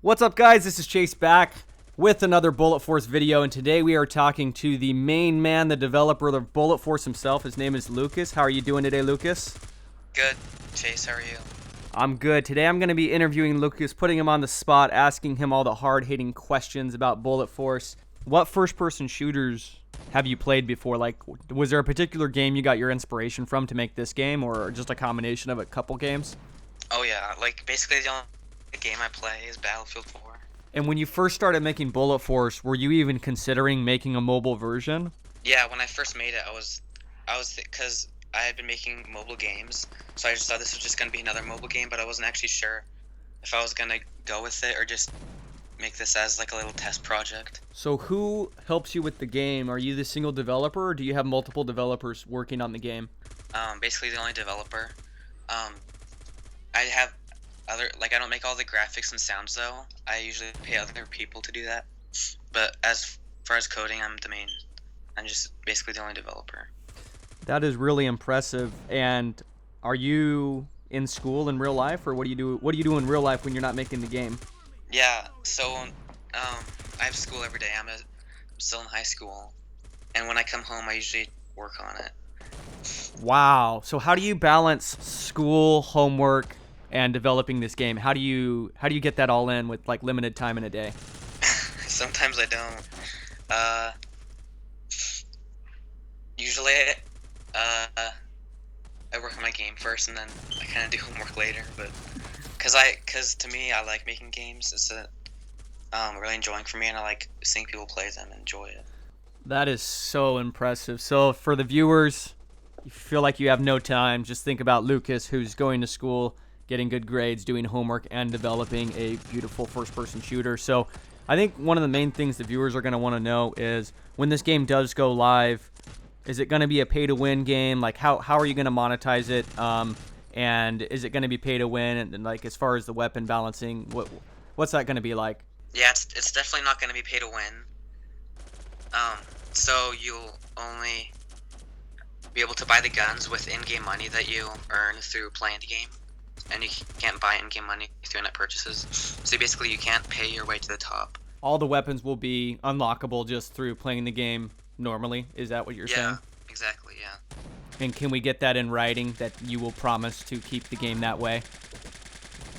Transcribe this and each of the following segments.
What's up, guys? This is Chase back with another Bullet Force video, and today we are talking to the main man, the developer of Bullet Force himself. His name is Lucas. How are you doing today, Lucas? Good. Chase, how are you? I'm good. Today I'm going to be interviewing Lucas, putting him on the spot, asking him all the hard-hitting questions about Bullet Force. What first-person shooters have you played before? Like, was there a particular game you got your inspiration from to make this game, or just a combination of a couple games? Oh yeah, like basically the only game I play is Battlefield 4. And when you first started making Bullet Force, were you even considering making a mobile version? Yeah, when I first made it, I was because I had been making mobile games, so I just thought this was just gonna be another mobile game, but I wasn't actually sure if I was gonna go with it or just make this as like a little test project. So who helps you with the game? Are you the single developer, or do you have multiple developers working on the game? Basically the only developer. I have I don't make all the graphics and sounds though. I usually pay other people to do that. But as far as coding, I'm just basically the only developer. That is really impressive. And are you in school in real life, or what do you do? What do you do in real life when you're not making the game? Yeah, so I have school every day. I'm still in high school, and when I come home, I usually work on it. Wow. So how do you balance school, homework, and developing this game? How do you get that all in with like limited time in a day? Sometimes I don't. Usually, I work on my game first, and then I kind of do homework later. But because to me, I like making games. It's really enjoying for me, and I like seeing people play them and enjoy it. That is so impressive. So for the viewers, you feel like you have no time, just think about Lucas, who's going to school, getting good grades, doing homework, and developing a beautiful first-person shooter. So I think one of the main things the viewers are going to want to know is when this game does go live, is it going to be a pay-to-win game? Like, how are you going to monetize it? And is it going to be pay-to-win? And like, as far as the weapon balancing, what's that going to be like? Yeah, it's definitely not going to be pay to win. So you'll only be able to buy the guns with in-game money that you earn through playing the game, and you can't buy in-game money through in-app purchases. So basically, you can't pay your way to the top. All the weapons will be unlockable just through playing the game normally. Is that what you're saying? Yeah, exactly. Yeah. And can we get that in writing that you will promise to keep the game that way?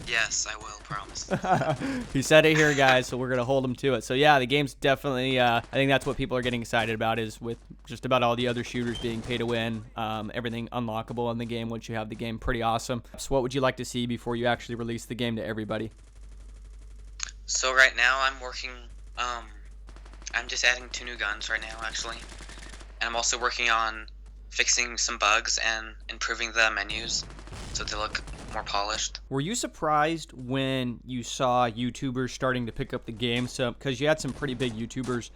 Yes, I will promise. He said it here, guys, so we're going to hold him to it. So, yeah, the game's definitely, I think that's what people are getting excited about, is with just about all the other shooters being pay to win, everything unlockable in the game once you have the game. Pretty awesome. So what would you like to see before you actually release the game to everybody? So right now I'm working, I'm just adding 2 new guns right now, actually. And I'm also working on fixing some bugs and improving the menus so they look more polished. Were you surprised when you saw YouTubers starting to pick up the game? So, because you had some pretty big YouTubers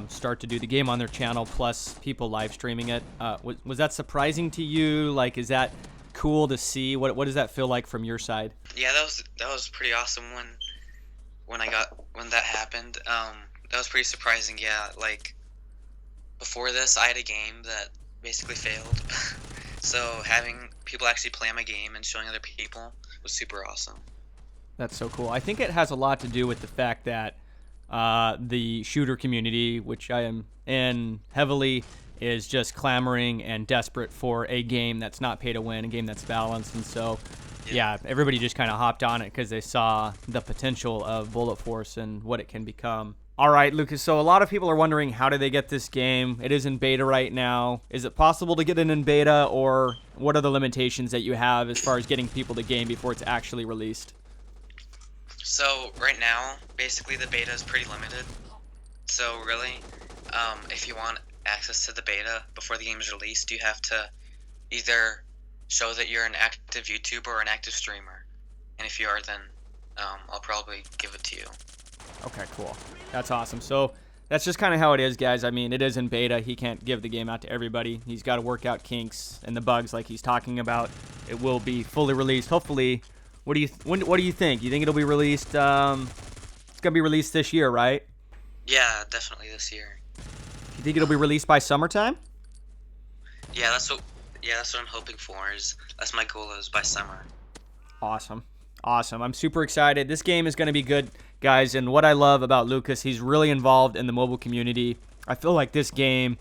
start to do the game on their channel, plus people live streaming it. Was that surprising to you? Like, is that cool to see? What does that feel like from your side? Yeah, that was pretty awesome when that happened. That was pretty surprising. Yeah, like before this, I had a game that basically failed. So having people actually play my game and showing other people was super awesome. That's so cool. I think it has a lot to do with the fact that the shooter community, which I am in heavily, is just clamoring and desperate for a game that's not pay to win, a game that's balanced. And so, yeah, everybody just kind of hopped on it because they saw the potential of Bullet Force and what it can become. All right, Lucas, so a lot of people are wondering, how do they get this game? It is in beta right now. Is it possible to get it in beta, or what are the limitations that you have as far as getting people the game before it's actually released? So right now, basically the beta is pretty limited. So really, if you want access to the beta before the game is released, you have to either show that you're an active YouTuber or an active streamer. And if you are, then I'll probably give it to you. Okay, cool. That's awesome. So that's just kind of how it is, guys. I mean, it is in beta. He can't give the game out to everybody. He's got to work out kinks and the bugs like he's talking about. It will be fully released. Hopefully, what do you think? You think it'll be released? It's gonna be released this year, right? Yeah, definitely this year. You think it'll be released by summertime? Yeah, that's what I'm hoping for. That's my goal, is by summer. Awesome. Awesome. I'm super excited. This game is going to be good, guys. And what I love about Lucas, he's really involved in the mobile community. I feel like this game,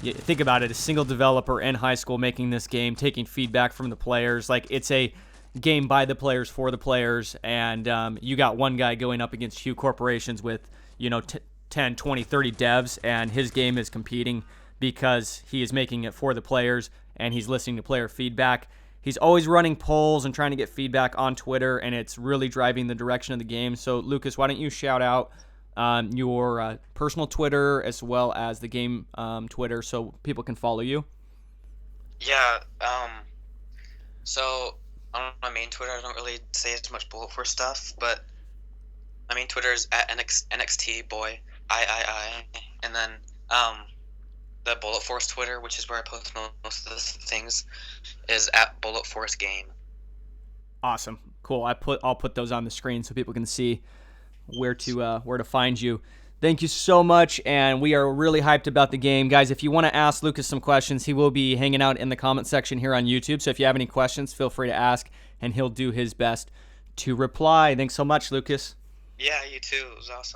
think about it, a single developer in high school making this game, taking feedback from the players. Like, it's a game by the players for the players. And you got one guy going up against huge corporations with, 10, 20, 30 devs. And his game is competing because he is making it for the players and he's listening to player feedback. He's always running polls and trying to get feedback on Twitter, and it's really driving the direction of the game. So, Lucas, why don't you shout out your personal Twitter as well as the game Twitter so people can follow you? Yeah, so on my main Twitter, I don't really say as much Bullet Force stuff, but my main Twitter is at NXTboy, I, and then the Bullet Force Twitter, which is where I post most of the things, is at Bullet Force Game. Awesome, cool. I'll put those on the screen so people can see where to find you. Thank you so much, and we are really hyped about the game, guys. If you want to ask Lucas some questions, he will be hanging out in the comment section here on YouTube. So if you have any questions, feel free to ask, and he'll do his best to reply. Thanks so much, Lucas. Yeah, you too. It was awesome.